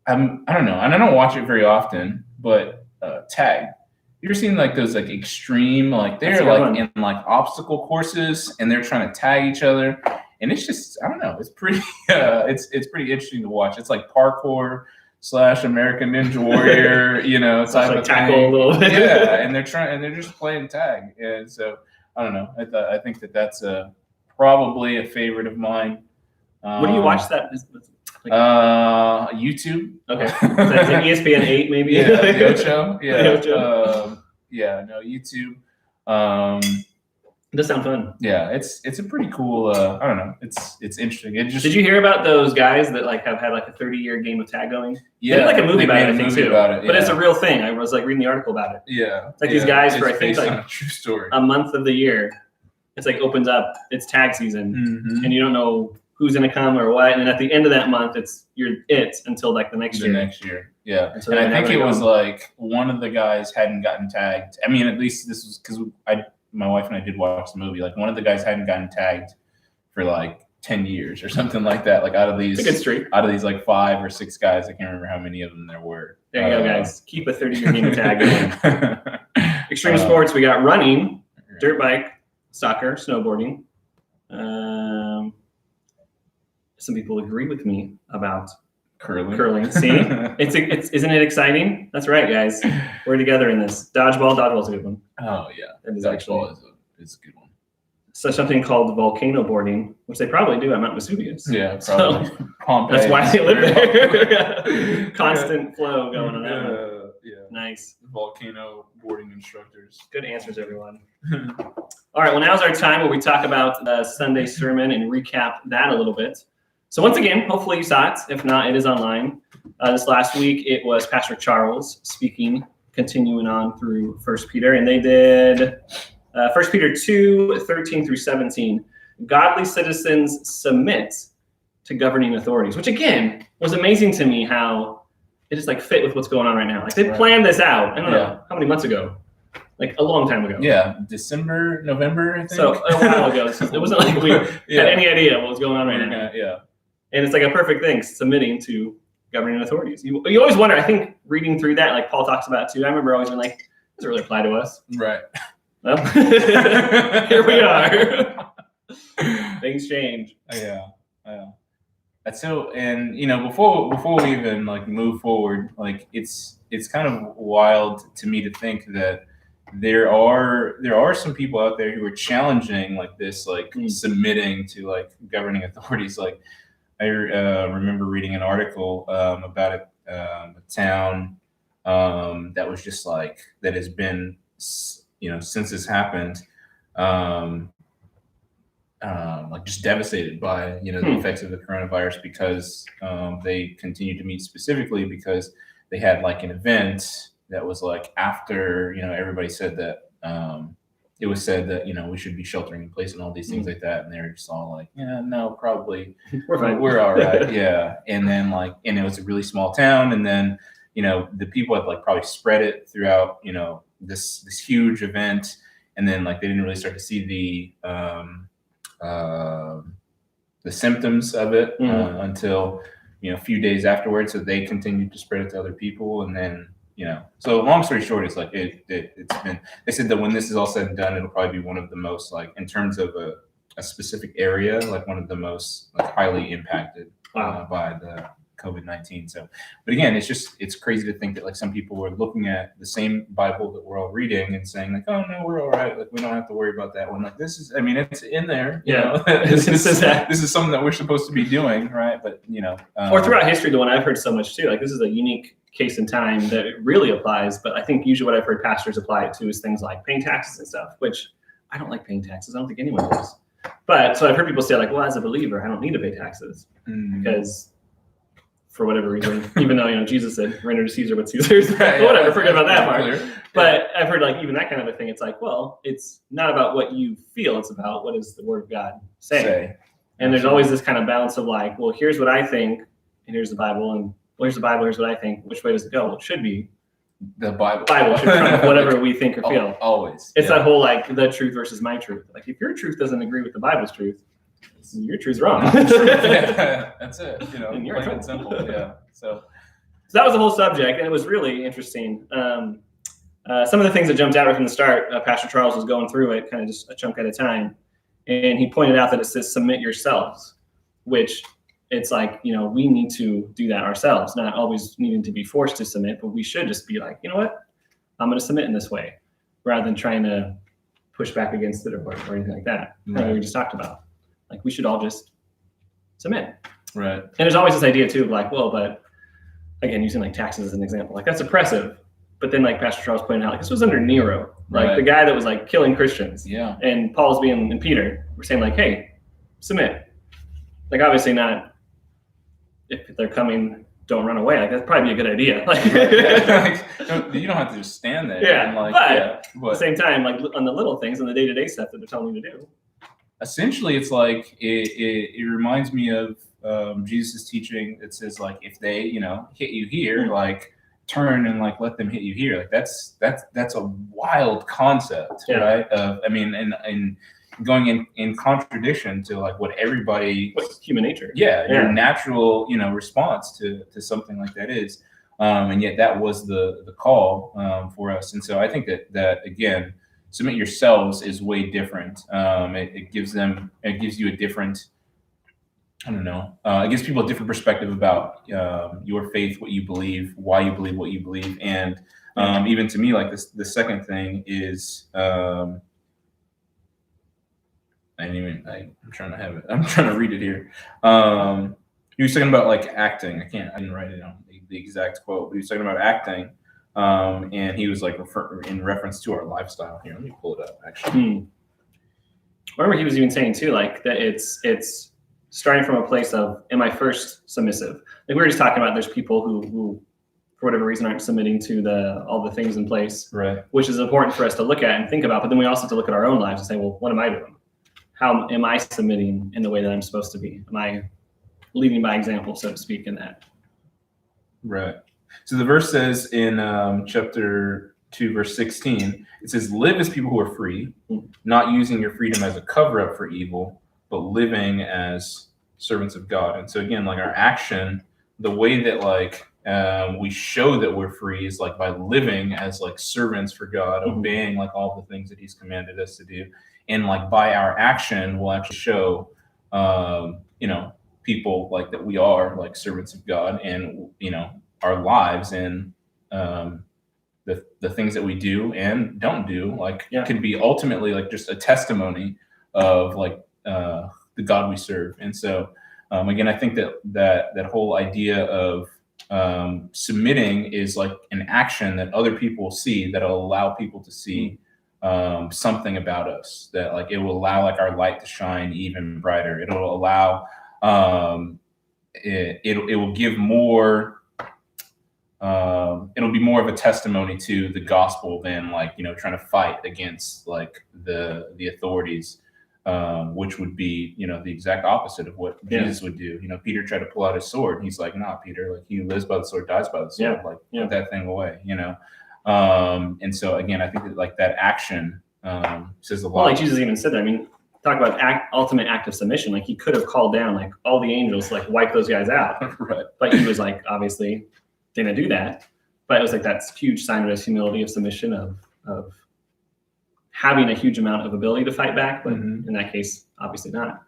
don't know, and I don't watch it very often, but tag. You ever seen like those like extreme, like they're like in like obstacle courses and they're trying to tag each other, and it's just, I don't know, it's pretty it's pretty interesting to watch. It's like parkour / American Ninja Warrior, type like of tackle thing. a little bit. Yeah, and they're just playing tag, and so I don't know. I think that's probably a favorite of mine. What do you watch that? YouTube. Okay. So it's like ESPN 8 maybe? Yeah, the Ocho. Yeah. The Ocho. YouTube. It does sound fun. Yeah, it's a pretty cool, I don't know. It's interesting. Did you hear about those guys that like have had like a 30-year game of tag going? Yeah. They did like a movie about it, I think too. About it, But it's a real thing. I was like reading the article about it. Yeah. It's like these guys for I think based like on a true story. a month of the year. It's like opens up, it's tag season. Mm-hmm. And you don't know who's gonna come or what. And then at the end of that month it's until like the next year. Yeah. And, so and I think it was like one of the guys hadn't gotten tagged. I mean, at least this was because my wife and I did watch the movie. Like one of the guys hadn't gotten tagged for like 10 years or something like that. Like out of these like 5 or 6 guys, I can't remember how many of them there were. There you go, guys. Keep a 30-year game of tag going. Extreme sports, we got running, dirt bike, soccer, snowboarding. Some people agree with me about curling. See, isn't it exciting? That's right, guys. We're together in this. Dodgeball's a good one. Oh yeah, that is actually is a good one. So something called volcano boarding, which they probably do at Mount Vesuvius. Yeah, probably. So, that's why they live there. Constant flow going on. Yeah. Nice. Volcano boarding instructors. Good answers, everyone. All right. Well, now's our time where we talk about the Sunday sermon and recap that a little bit. So once again, hopefully you saw it. If not, it is online. This last week, it was Pastor Charles speaking, continuing on through 1 Peter. And they did 1 Peter 2, 13 through 17. Godly citizens submit to governing authorities, which again was amazing to me how it just like fit with what's going on right now. Like they planned this out. I don't know how many months ago. Like a long time ago. Yeah, December, November, I think. So a while ago. So it wasn't like we had any idea what was going on right now. Yeah. And it's like a perfect thing, submitting to governing authorities. You always wonder, I think reading through that, like Paul talks about too, I remember always being like, doesn't really apply to us. Right. Well, here we are. Things change. Yeah. That's so, and before we even like move forward, like it's kind of wild to me to think that there are some people out there who are challenging like this, like submitting to like governing authorities. Like I remember reading an article about a town that was just like, that has been, since this happened, like just devastated by the effects of the coronavirus, because they continued to meet, specifically because they had like an event that was like after everybody said that it was said that we should be sheltering in place and all these things like that, and they're just all like, yeah, no, probably we're fine, we're all right. Yeah. And then and it was a really small town, and then the people had like probably spread it throughout this huge event, and then like they didn't really start to see the symptoms of it until a few days afterwards. So they continued to spread it to other people, and then so long story short, it's like it's been, they said that when this is all said and done, it'll probably be one of the most, like in terms of a specific area, like one of the most like highly impacted by the COVID-19. So, but again, it's crazy to think that like some people were looking at the same Bible that we're all reading and saying like, oh no, we're all right. Like we don't have to worry about that one. Like this is, I mean, it's in there. This is something that we're supposed to be doing, right? But or throughout history, the one I've heard so much too. Like this is a unique case in time that it really applies. But I think usually what I've heard pastors apply it to is things like paying taxes and stuff, which I don't like paying taxes. I don't think anyone does. But so I've heard people say like, well, as a believer, I don't need to pay taxes because for whatever reason, even though, Jesus said, render to Caesar what Caesar's, whatever, forget about that part. Clear. But I've heard like even that kind of a thing. It's like, well, it's not about what you feel. It's about what is the word of God saying. And there's always this kind of balance of like, well, here's what I think, and here's the Bible, and well, here's the Bible, here's what I think. Which way does it go? Well, it should be the Bible. Bible should trump whatever we think or feel. Always. It's that whole like the truth versus my truth. Like if your truth doesn't agree with the Bible's truth, your truth's wrong. Yeah, that's it. And you're plain and simple. Yeah. So that was the whole subject, and it was really interesting. Some of the things that jumped out right from the start, Pastor Charles was going through it kind of just a chunk at a time. And he pointed out that it says submit yourselves, which it's like, we need to do that ourselves, not always needing to be forced to submit, but we should just be like, you know what, I'm going to submit in this way rather than trying to push back against it or anything like that. Right. Like we just talked about. Like we should all just submit. Right. And there's always this idea too of like, well, but again, using like taxes as an example, like that's oppressive. But then like Pastor Charles pointed out, like this was under Nero, like the guy that was like killing Christians. Yeah. And Paul's and Peter were saying like, hey, submit. Like obviously not if they're coming, don't run away. Like that'd probably be a good idea. Like, you don't have to just stand there. Yeah. And like, but at the same time, like on the little things and the day-to-day stuff that they're telling you to do. Essentially, it's like it reminds me of Jesus' teaching that says like if they hit you here, like turn and like let them hit you here. Like that's a wild concept, right? And going in contradiction to like what human nature. Your natural response to something like that is, and yet that was the call for us. And so I think that again, submit yourselves is way different. It gives you a different, it gives people a different perspective about your faith, what you believe, why you believe what you believe. And even to me, like this, the second thing is, I'm trying to read it here. He was talking about like acting. I didn't write it on the exact quote, but he was talking about acting. And he was like in reference to our lifestyle. Here, let me pull it up actually. I remember he was even saying too, like that it's starting from a place of, am I first submissive? Like we were just talking about, there's people who for whatever reason aren't submitting to all the things in place, right? Which is important for us to look at and think about. But then we also have to look at our own lives and say, well, what am I doing? How am I submitting in the way that I'm supposed to be? Am I leading by example, so to speak, in that? Right. So the verse says in chapter 2, verse 16, it says, live as people who are free, not using your freedom as a cover-up for evil, but living as servants of God. And so again, like our action, the way that like we show that we're free is like by living as like servants for God, obeying like all the things that he's commanded us to do. And like by our action, we'll actually show, people like that we are like servants of God, and, our lives and the things that we do and don't do, like could be ultimately like just a testimony of like the God we serve. And so again, I think that whole idea of submitting is like an action that other people see, that'll allow people to see something about us, that like it will allow like our light to shine even brighter. It'll allow it will give more. It'll be more of a testimony to the gospel than like trying to fight against like the authorities, which would be the exact opposite of what Jesus would do. Peter tried to pull out his sword, and he's like, "Nah, Peter. Like he lives by the sword, dies by the sword. Like put that thing away." And so again, I think that like that action says a lot. Well, like Jesus even said that. I mean, talk about ultimate act of submission. Like he could have called down like all the angels, like wipe those guys out. Right. But he was like, obviously didn't do that. But it was like that huge sign of his humility, of submission, of having a huge amount of ability to fight back. But in that case, obviously not.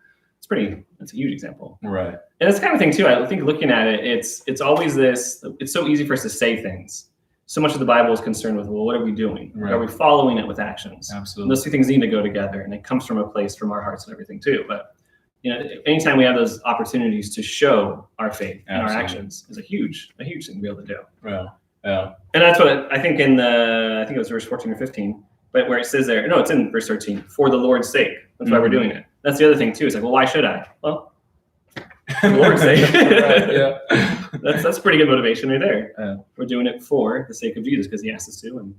That's a huge example. Right. And it's the kind of thing too, I think looking at it, it's always this, it's so easy for us to say things. So much of the Bible is concerned with, well, what are we doing? Right. Are we following it with actions? Absolutely. And those two things need to go together, and it comes from a place from our hearts and everything too. But anytime we have those opportunities to show our faith and our actions is a huge thing to be able to do. Yeah. Yeah. And that's what I think it was verse 14 or 15, but where it says there, no, it's in verse 13, for the Lord's sake. That's why we're doing it. that's the other thing too. It's like, well, why should I? Well, for the Lord's sake. Right, yeah. That's pretty good motivation right there. Yeah. We're doing it for the sake of Jesus because he asked us to, and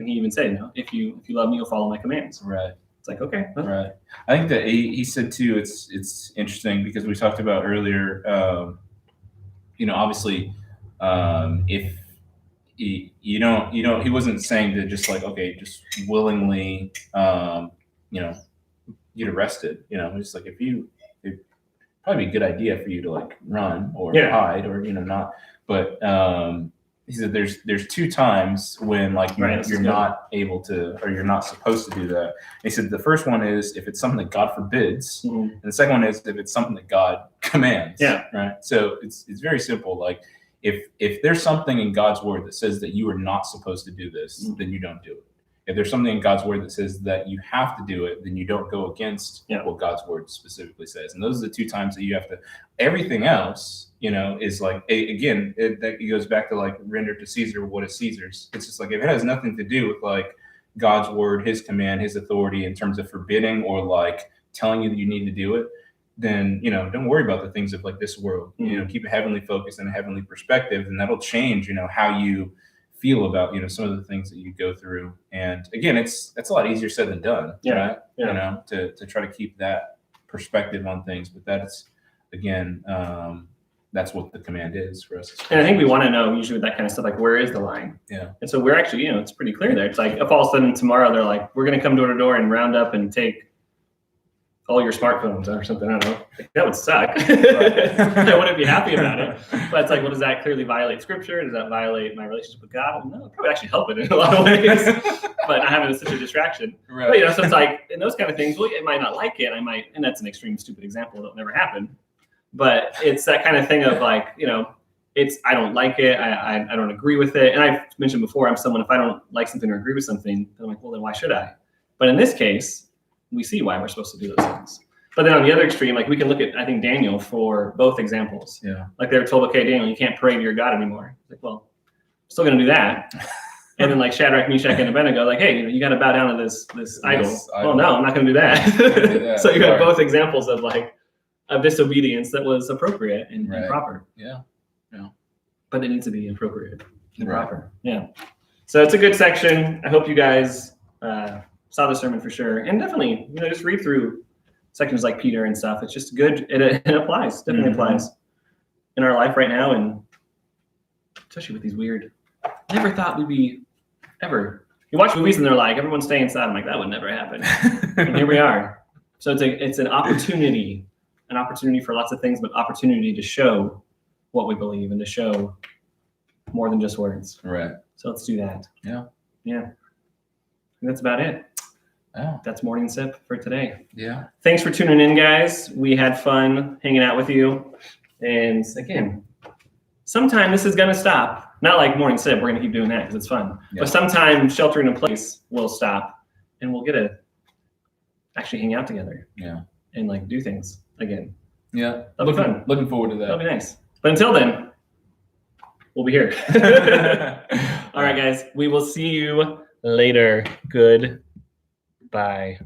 he even said, if you love me, you'll follow my commands. Right. It's like, okay. Well, Right. I think that he said too, it's interesting because we talked about earlier, obviously, if he wasn't saying to just like, okay, just willingly, get arrested, it's like, it'd probably be a good idea for you to like run or hide or, not, but, he said there's 2 times when like you're not able to, or you're not supposed to do that. And he said the first one is if it's something that God forbids, and the second one is if it's something that God commands. Yeah. Right. So it's very simple. Like if there's something in God's word that says that you are not supposed to do this, then you don't do it. If there's something in God's word that says that you have to do it, then you don't go against what God's word specifically says. And those are the 2 times that you have to. Everything else, is like, again, it goes back to like render to Caesar what is Caesar's. It's just like if it has nothing to do with like God's word, his command, his authority in terms of forbidding or like telling you that you need to do it, then, don't worry about the things of like this world. Keep a heavenly focus and a heavenly perspective, and that'll change, how you feel about, some of the things that you go through. And again, that's a lot easier said than done, right? Yeah. To try to keep that perspective on things, but that's, again, that's what the command is for us. And I think we want to know usually with that kind of stuff, like where is the line? Yeah. And so we're actually, it's pretty clear there. It's like if all of a sudden tomorrow they're like, we're going to come door to door and round up and take all your smartphones or something. I don't know. Like, that would suck. I wouldn't be happy about it. But it's like, well, does that clearly violate scripture? Does that violate my relationship with God? Well, no, it probably actually help it in a lot of ways, but not having such a distraction. Right. But, so it's like, in those kind of things, well, it might not like it. And that's an extreme stupid example. That'll never happen. But it's that kind of thing of like, I don't like it. I don't agree with it. And I've mentioned before, I'm someone, if I don't like something or agree with something, I'm like, well, then why should I? But in this case, we see why we're supposed to do those things. But then on the other extreme, like we can look at, I think, Daniel for both examples. Yeah. Like they were told, okay, Daniel, you can't pray to your God anymore. Like, well, I'm still going to do that. And then like Shadrach, Meshach, and Abednego, like, hey, you got to bow down to this idol. Well, no, I'm not going to do that. So you have both examples of like of disobedience that was appropriate and proper. Yeah. But it needs to be appropriate and proper. Yeah. So it's a good section. I hope you guys saw the sermon for sure. And definitely, just read through sections like Peter and stuff. It's just good. It applies, definitely applies in our life right now. And especially with these weird, never thought we'd be ever. You watch movies and they're like, everyone stay inside. I'm like, that would never happen. And here we are. So it's an opportunity for lots of things, but opportunity to show what we believe and to show more than just words. Right. So let's do that. Yeah. And that's about it. Yeah. That's Morning Sip for today. Yeah. Thanks for tuning in, guys. We had fun hanging out with you. And again, sometime this is going to stop. Not like Morning Sip. We're going to keep doing that because it's fun. Yeah. But sometime sheltering in place will stop and we'll get to actually hang out together. Yeah. And like do things again. Yeah. That'll be fun. Looking forward to that. That'll be nice. But until then, we'll be here. All right, guys. We will see you later. Goodbye.